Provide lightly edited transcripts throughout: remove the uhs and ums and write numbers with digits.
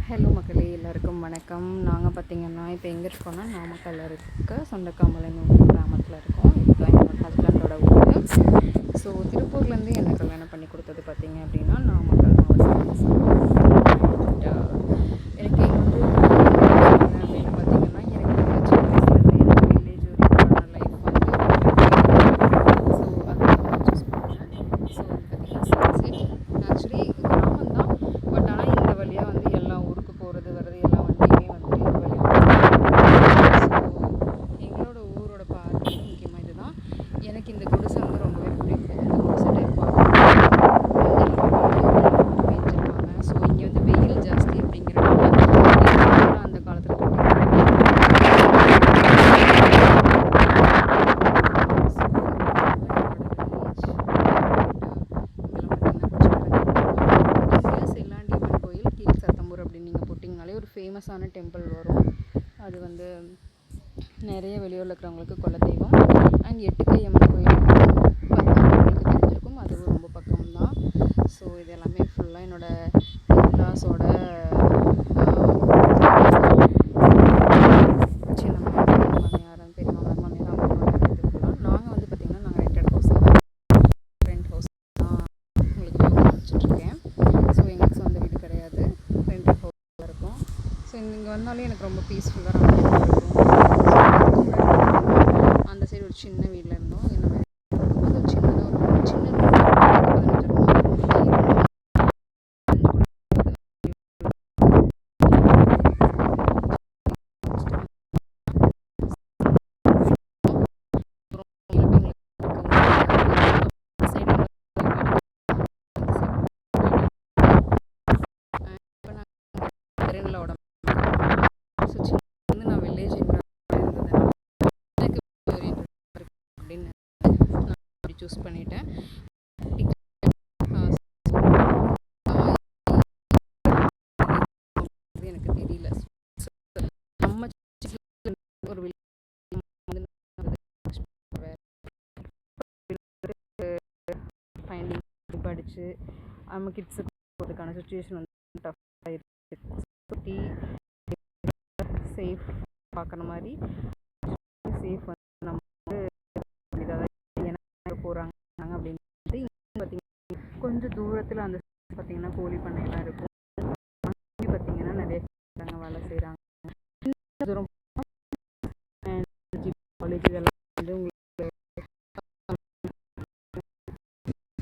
Hello மக்களே, எல்லாருக்கும் வணக்கம். நாங்கள் பார்த்திங்கன்னா இப்போ எங்கே இருக்கோம்னா நாமக்கல்லில் இருக்க சொண்டக்காமலைன்னு கிராமத்தில் இருக்கோம். இப்போ என்னோடய ஹஸ்பண்டோட ஊர். ஸோ திருப்பூர்லேருந்து என்னை கல்யாணம் பண்ணி கொடுத்தது பார்த்திங்க அப்படின்னா நாமக்கல் மாவட்டம். எனக்கு இங்கே வந்து அப்படின்னு பார்த்திங்கன்னா எனக்கு சின்ன வயசுலேருந்து எனக்கு வில்லேஜ் ஒரு லைஃப் வந்து ஸோ அதை சூஸ் பண்ணேன். ஸோ பார்த்திங்கன்னா சன்செட் ஆக்சுவலி கிராமம் தான், பட் ஆனால் இந்த வழியாக வந்து எல்லா ஊருக்கு போகிறது வர்றது எல்லா வண்டியுமே வந்துட்டு இந்த வழியாக. ஸோ எங்களோட ஊரோட பார்த்து முக்கியமாக இதுதான். எனக்கு இந்த குடிசை வந்து ரொம்பவே பிடிக்கும். இந்த குடிசை டைப் வச்சுருப்பாங்க. ஸோ இங்கே வந்து வெயில் ஜாஸ்தி அப்படிங்கிறனால அந்த காலத்தில் அப்படின்னு நீங்கள் போட்டிங்கனாலே ஒரு ஃபேமஸான டெம்பிள் வரும். அது வந்து நிறைய வெளியூரில் இருக்கிறவங்களுக்கு குலதெய்வம். அண்ட் எட்டுக்கை அம்மன் கோயில் பக்கங்களுக்கு தெரிஞ்சிருக்கும், அதுவும் ரொம்ப பக்கம்தான். ஸோ இது எல்லாமே ஃபுல்லாக என்னோடய இன்லாஸோட சின்ன மாமியார் பெரிய மாமியார் அவங்களோட இது ஃபுல்லாக. நாங்கள் வந்து பார்த்திங்கன்னா நாங்கள் ரெண்டட் ஹவுஸ் தான் உங்களுக்கு காமிச்சிட்ருக்கேன். ஸோ எங்களுக்கு சொந்த வீடு கிடையாது, ரெண்டட் ஹவுஸில் இருக்கும். ஸோ இங்கே வந்தாலே எனக்கு ரொம்ப பீஸ்ஃபுல்லாக இருக்கும். அந்த சைடு ஒரு சின்ன வீட்டில் இருந்தோம். என்ன மாதிரி அது ஒரு சின்னதாக ஒரு சின்ன நான் வில்லேஜ் இருந்ததுனால எனக்கு அப்படின்னு நான் சூஸ் பண்ணிட்டேன். எனக்கு தெரியல. நம்ம ஒரு ஃபைண்டிங் படித்து நம்ம கிட்ஸுக்கு போகிறதுக்கான சுச்சுவேஷன் வந்து டஃப்பாக இருக்குது. சுற்றி சேஃப் பார்க்குற மாதிரி சேஃப் வந்து நம்ம வந்து இதாக ஏன்னா போகிறாங்க அப்படின்னு பார்த்திங்கன்னா கொஞ்சம் தூரத்தில் அந்த பார்த்திங்கன்னா கோழி பண்ணையெல்லாம் இருக்கும். பார்த்திங்கன்னா நிறைய வேலை செய்கிறாங்க. தூரம் காலேஜ் இதெல்லாம் வந்து உங்களுக்கு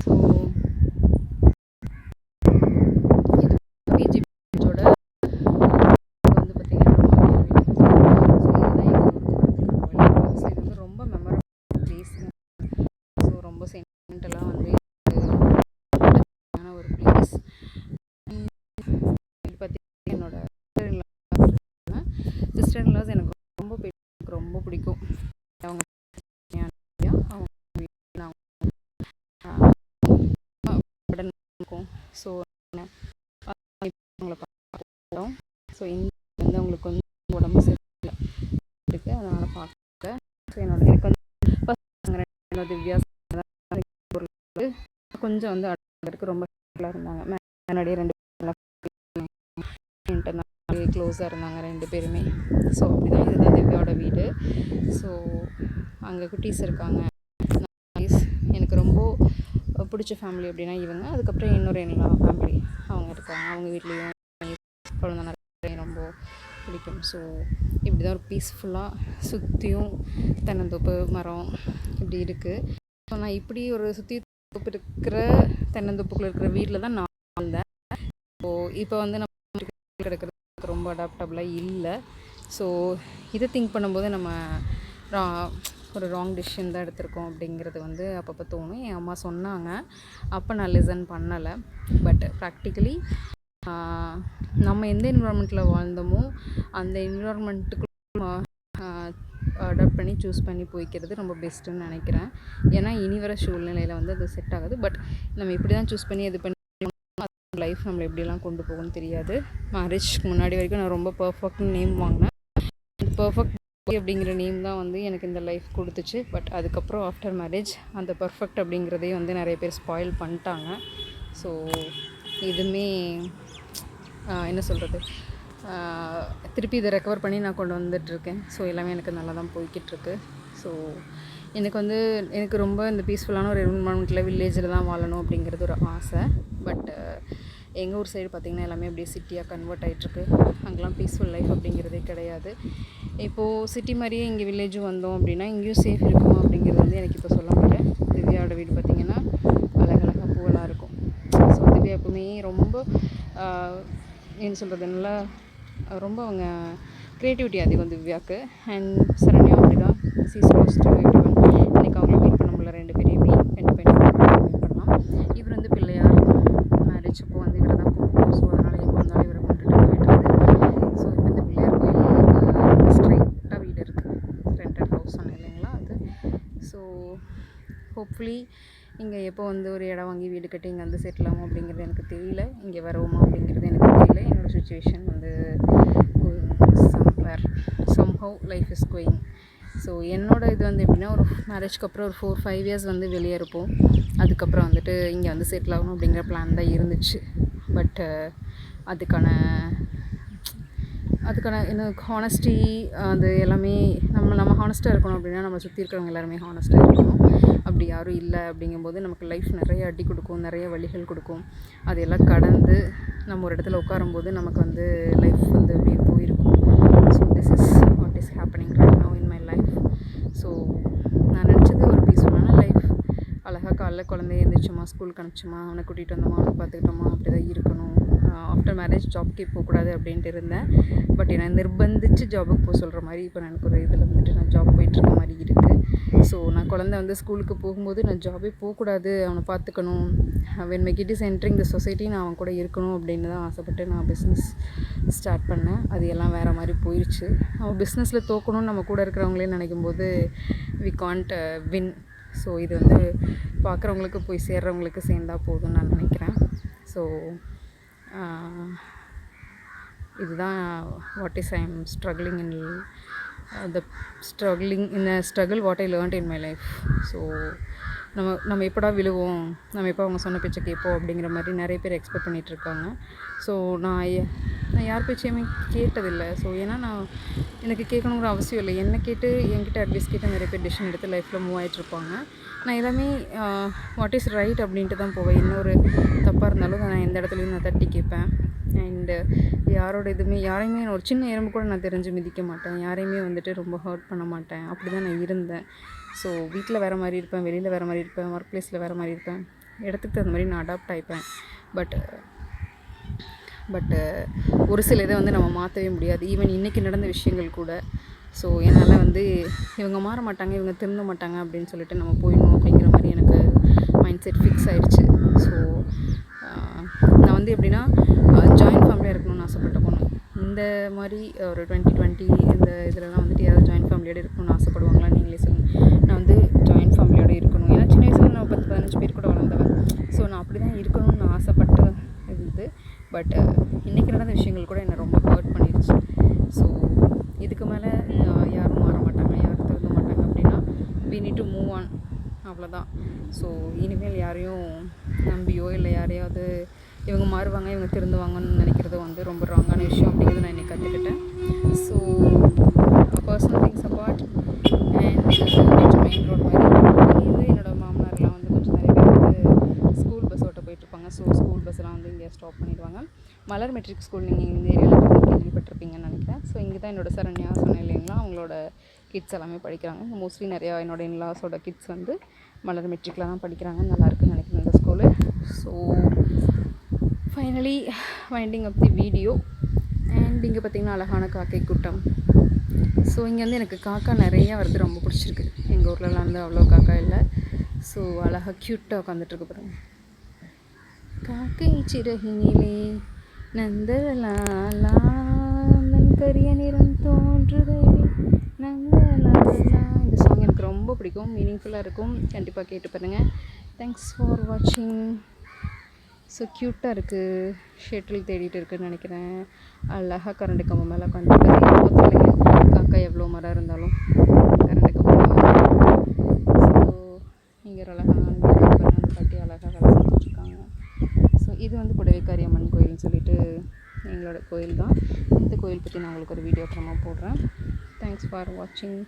ஸோ இது பிஜி காலேஜோட வந்து பார்த்திங்கன்னா ஸோ இது வந்து ரொம்ப மெமரபிள் பிளேஸ். ஸோ ரொம்ப சென்டிமெண்டலாக வந்து ஒரு பிளேஸ். இது பார்த்திங்கன்னா என்னோட சிஸ்டர் இன்லாஸ் எனக்கு ரொம்ப பிடிக்கும். அவங்க இருக்கும். ஸோ அவங்கள பார்க்குறோம். ஸோ இந்த வந்து அவங்களுக்கு கொஞ்சம் உடம்பு சரியில்லை இருக்குது, அதனால் பார்க்க. ஸோ எனக்கு வந்து திவ்யா கொஞ்சம் வந்து அடக்கிறதுக்கு ரொம்ப இருந்தாங்க. முன்னாடியே ரெண்டு க்ளோஸாக இருந்தாங்க ரெண்டு பேருமே. ஸோ அப்படிதான் இதுதான் திவ்யாவோட வீடு. ஸோ அங்கே குட்டீஸ் இருக்காங்க. எனக்கு ரொம்ப பிடிச்ச ஃபேமிலி அப்படின்னா இவங்க. அதுக்கப்புறம் இன்னொரு எல்லா ஃபேமிலி அவங்க இருக்காங்க. அவங்க வீட்லேயும் குழந்தை நிறைய ரொம்ப பிடிக்கும். ஸோ இப்படி தான் ஒரு பீஸ்ஃபுல்லாக சுற்றியும் தென்னந்தோப்பு மரம் இப்படி இருக்குது. ஸோ நான் இப்படி ஒரு சுற்றி தோப்பு இருக்கிற தென்னந்தோப்புக்குள்ளே இருக்கிற வீட்டில் தான் நான் வந்தேன். ஸோ இப்போ வந்து நம்ம கிடக்கிறது ரொம்ப அடாப்டபுளாக இல்லை. ஸோ இதை திங்க் பண்ணும்போது நம்ம ஒரு ராங் டிசிஷன் தான் எடுத்திருக்கோம் அப்படிங்கிறது வந்து அப்பப்போ தோணும். என் அம்மா சொன்னாங்க, அப்போ நான் லிசன் பண்ணலை. பட் ப்ராக்டிக்கலி நம்ம எந்த என்விரான்மெண்ட்டில் வாழ்ந்தோமோ அந்த என்விரான்மெண்ட்டுக்கு அடாப்ட் பண்ணி சூஸ் பண்ணி போய்க்கிறது ரொம்ப பெஸ்ட்டுன்னு நினைக்கிறேன். ஏன்னா இனி வர சூழ்நிலையில் வந்து அது செட் ஆகாது. பட் நம்ம இப்படி தான் சூஸ் பண்ணி இது பண்ணி லைஃப் நம்மளை எப்படியெல்லாம் கொண்டு போகும்னு தெரியாது. மேரேஜ்க்கு முன்னாடி வரைக்கும் நான் ரொம்ப பர்ஃபெக்ட்னு நேம் வாங்கினேன். அந்த பர்ஃபெக்ட் அப்படிங்கிற நேம் தான் வந்து எனக்கு இந்த லைஃப் கொடுத்துச்சு. பட் அதுக்கப்புறம் ஆஃப்டர் மேரேஜ் அந்த பர்ஃபெக்ட் அப்படிங்கிறதே வந்து நிறைய பேர் ஸ்பாயில் பண்ணிட்டாங்க. ஸோ இதுவுமே என்ன சொல்கிறது, திருப்பி இதை ரெக்கவர் பண்ணி நான் கொண்டு வந்துட்டுருக்கேன். ஸோ எல்லாமே எனக்கு நல்லா தான் போய்கிட்டுருக்கு. ஸோ எனக்கு ரொம்ப இந்த பீஸ்ஃபுல்லான ஒரு என்விரான்மெண்ட்டில் வில்லேஜில் தான் வாழணும் அப்படிங்கிறது ஒரு ஆசை. பட் எங்கள் ஊர் சைடு பார்த்திங்கன்னா எல்லாமே அப்படியே சிட்டியாக கன்வெர்ட் ஆகிட்டுருக்கு. அங்கெல்லாம் பீஸ்ஃபுல் லைஃப் அப்படிங்கிறதே கிடையாது. இப்போது சிட்டி மாதிரியே இங்கே வில்லேஜும் வந்தோம் அப்படின்னா இங்கேயும் சேஃப் இருக்குமா அப்படிங்கிறது வந்து எனக்கு இப்போ சொல்ல முடியல. திவ்யாவோட வீடு பார்த்திங்கன்னா அழகழகாக பூவெல்லாம் இருக்கும். ஸோ திவ்யா எப்பவுமே ரொம்ப என்ன சொல்கிறது, நல்லா ரொம்ப அவங்க க்ரியேட்டிவிட்டி அதிகம் திவ்யாவுக்கு. அண்ட் சரண்யா அப்படி தான். சீஸ் லாஸ்ட் இன்றைக்கி அவங்கள மீட் பண்ண முடியல. 2 பேரையுமே 2 மீட் பண்ணலாம். இவர் வந்து பிள்ளையார் மேரேஜ் இப்போ வந்து இவரை தான் கூப்பிட்டோம். ஸோ அதனால் எப்போ வந்தாலும் இவரை கூப்பிட்டுட்டு போயிட்டுருது. ஸோ இப்போ இந்த பிள்ளையார் கோயில் ஸ்ட்ரைட்டாக வீடு இருக்குது. ரெண்டட் ஹவுஸ் சொன்னேன் இல்லைங்களா அது. ஸோ ஹோப்ஃபுல்லி இங்கே எப்போ வந்து ஒரு இடம் வாங்கி வீடு கட்டி இங்கே வந்து செட்டில் ஆகும் அப்படிங்கிறது எனக்கு தெரியல. இங்கே வருவோமா அப்படிங்கிறது எனக்கு தெரியல. என்னோடய சுச்சுவேஷன் வந்து somehow life is going. So என்னோட இது வந்து எப்படின்னா, ஒரு மேரேஜ்க்கு அப்புறம் ஒரு 4-5 இயர்ஸ் வந்து வெளியே இருப்போம். அதுக்கப்புறம் வந்துட்டு இங்கே வந்து செட்டில் ஆகணும் அப்படிங்கிற பிளான் தான் இருந்துச்சு. பட் அதுக்கான இன்னும் ஹானஸ்டி அது எல்லாமே நம்ம ஹானஸ்ட்டாக இருக்கணும் அப்படின்னா நம்ம சுற்றி இருக்கிறவங்க எல்லாருமே ஹானஸ்ட்டாக இருக்கணும். அப்படி யாரும் இல்லை அப்படிங்கும்போது நமக்கு லைஃப் நிறைய அடி கொடுக்கும், நிறைய வலிகள் கொடுக்கும். அதையெல்லாம் கடந்து நம்ம ஒரு இடத்துல உட்காரும்போது நமக்கு வந்து லைஃப் வந்து அப்படியே போயிருக்கும். So this is what is happening right now in my life. So நான் நினச்சது ஒரு பீஸ்ஃபுல்லான லைஃப். அழகாக காலைல குழந்தைய எழுந்திரிச்சோமா, ஸ்கூலுக்கு அனுப்பிச்சோமா, அவனை கூட்டிகிட்டு வந்தோமா, அவனை பார்த்துக்கிட்டோமா, அப்படி தான் இருக்கணும். ஆஃப்டர் மேரேஜ் ஜாப்க்கே போகக்கூடாது அப்படின்ட்டு இருந்தேன். பட் என்னை நிர்பந்தித்து ஜாபுக்கு போக சொல்கிற மாதிரி இப்போ எனக்கு ஒரு இதில் வந்துட்டு நான் ஜாப் போயிட்டுருக்க மாதிரி இருக்குது. ஸோ நான் குழந்தை வந்து ஸ்கூலுக்கு போகும்போது நான் ஜாபே போகக்கூடாது, அவனை பார்த்துக்கணும். When my kid is entering the society, நான் அவன் கூட இருக்கணும் அப்படின்னு தான் ஆசைப்பட்டு நான் பிஸ்னஸ் ஸ்டார்ட் பண்ணேன். அது எல்லாம் வேறு மாதிரி போயிடுச்சு. அவன் பிஸ்னஸில் தோக்கணும்னு நம்ம கூட இருக்கிறவங்களே நினைக்கும் போது வி கான்ட் வின். ஸோ இது வந்து பார்க்குறவங்களுக்கு போய் சேர்றவங்களுக்கு சேர்ந்தால் போதும்னு நான் நினைக்கிறேன். ஸோ இதுதான் what is I am struggling in struggle what I learned in my life. So நம்ம எப்படா விழுவோம், நம்ம எப்போ அவங்க சொன்ன பேச்சை கேட்போம் அப்படிங்கிற மாதிரி நிறைய பேர் எக்ஸ்பெக்ட் பண்ணிகிட்ருக்காங்க. ஸோ நான் யார் பேச்சையுமே கேட்டதில்லை. ஸோ ஏன்னா எனக்கு கேட்கணுங்கிற அவசியம் இல்லை. என்னை கேட்டு என்கிட்ட அட்வைஸ் கேட்டு நிறைய பேர் டிசிஷன் எடுத்து லைஃப்பில் மூவ் ஆகிட்ருப்பாங்க. நான் எல்லாமே வாட் இஸ் ரைட் அப்படின்ட்டு தான் போவேன். என்ன ஒரு தப்பாக இருந்தாலும் நான் எந்த இடத்துலையும் நான் தட்டி கேட்பேன். அண்டு யாரையுமே ஒரு சின்ன எறும்பு கூட நான் தெரிஞ்சு மிதிக்க மாட்டேன். யாரையுமே வந்துட்டு ரொம்ப ஹர்ட் பண்ண மாட்டேன். அப்படி தான் நான் இருந்தேன். ஸோ வீட்டில் வேறு மாதிரி இருப்பேன், வெளியில் வேறு மாதிரி இருப்பேன், ஒர்க் ப்ளேஸில் வேறு மாதிரி இருப்பேன். இடத்துக்கு தகுந்த மாதிரி நான் அடாப்ட் ஆகிப்பேன். பட்டு ஒரு சில இதை வந்து நம்ம மாற்றவே முடியாது. ஈவன் இன்றைக்கி நடந்த விஷயங்கள் கூட. ஸோ என்னால் வந்து இவங்க மாற மாட்டாங்க, இவங்க திருந்த மாட்டாங்க அப்படின்னு சொல்லிட்டு நம்ம போயிடணும் அப்படிங்கிற மாதிரி எனக்கு மைண்ட் செட் ஃபிக்ஸ் ஆகிடுச்சு. ஸோ நான் வந்து எப்படின்னா ஜாயின்ட் ஃபேமிலியாக இருக்கணும்னு ஆசைப்பட்ட பொண்ணு. இந்த மாதிரி ஒரு 2020 இந்த இதிலலாம் வந்துட்டு யாராவது ஜாயின்ட் ஃபேமிலியோடு இருக்கணும்னு ஆசைப்படுவாங்களா நீங்களே சொல்லுங்கள். நான் வந்து ஜாயின்ட் ஃபேமிலியோடு இருக்கணும். ஏன்னா சின்ன வயசில் நான் 10-15 பேர் கூட வளர்ந்தவன். ஸோ நான் அப்படி தான் இருக்கணும்னு நான் ஆசைப்பட்டு இருந்தது. பட் இன்றைக்கி நடந்த விஷயங்கள் கூட என்னை ரொம்ப ஹர்ட் பண்ணிடுச்சு. ஸோ இதுக்கு மேலே யாரும் மாற மாட்டாங்க, யாரும் திருந்த மாட்டாங்க அப்படின்னா we need to move on, அவ்வளோதான். ஸோ இனிமேல் யாரையும் நம்பியோ இல்லை யாரையாவது இவங்க மாறுவாங்க இவங்க திருந்துவாங்கன்னு நினைக்கிறது வந்து ரொம்ப ராங்கான விஷயம் அப்படிங்கிறது நான் இன்றைக்கி கற்றுக்கிட்டேன். So personal things apart and கொஞ்சம் மெயின் ரோட் மாதிரி இது என்னோடய மாமனார்லாம் வந்து கொஞ்சம் நிறைய பேர் வந்து ஸ்கூல் பஸ் ஓட்ட போயிட்டுருப்பாங்க. ஸோ ஸ்கூல் பஸ்ஸெலாம் வந்து இங்கே ஸ்டாப் பண்ணிடுவாங்க. மலர் மெட்ரிக் ஸ்கூல் நீங்கள் இந்த ஏரியாவில் கேள்விப்பட்டிருப்பீங்கன்னு நினைக்கிறேன். ஸோ இங்கே தான் என்னோடய சரண்யா சொன்னேன் இல்லைங்களா, அவங்களோட கிட்ஸ் எல்லாமே படிக்கிறாங்க. மோஸ்ட்லி நிறையா என்னோடய இன்லாஸோட கிட்ஸ் வந்து மலர் மெட்ரிக்கில் தான் படிக்கிறாங்க. நல்லாயிருக்குன்னு நினைக்கிறேன் இந்த school. So finally winding up the video. And இங்கே பார்த்திங்கன்னா அழகான காக்கை கூட்டம். ஸோ இங்கே வந்து எனக்கு காக்கா நிறையா வருது, ரொம்ப பிடிச்சிருக்கு. எங்கள் ஊர்லலாம் வந்து அவ்வளோ காக்கா இல்லை. ஸோ அழகாக க்யூட்டாக உட்காந்துட்ருக்கு பாருங்கள். காக்கை சிறகினிலே நந்தலாலா கரிய நிறம் தோன்றுதே நந்தலாலா. இந்த சாங் எனக்கு ரொம்ப பிடிக்கும், மீனிங்ஃபுல்லாக இருக்கும். கண்டிப்பாக கேட்டு பாருங்கள். தேங்க்ஸ் ஃபார் வாட்சிங். ஸோ க்யூட்டாக இருக்குது. ஷெட்டில் தேடிட்டு இருக்குதுன்னு நினைக்கிறேன். அழகாக கரண்ட் கம்பம் மேலே உட்காந்துட்டு காக்கா எவ்வளோ மரம் இருந்தாலும் கரண்ட் கம்பம். ஸோ இங்கே ஒரு அழகான பாட்டி அழகாக வேலை செஞ்சுட்ருக்காங்க. ஸோ இது வந்து புடவைக்காரி அம்மன் கோயில்னு சொல்லிட்டு எங்கள் ஃபேமிலியோட கோயில் தான். இந்த கோயில் பற்றி நான் உங்களுக்கு ஒரு வீடியோ அப்புறமா போடுறேன். தேங்க்ஸ் ஃபார் வாட்சிங்.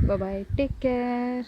Bye bye, take care.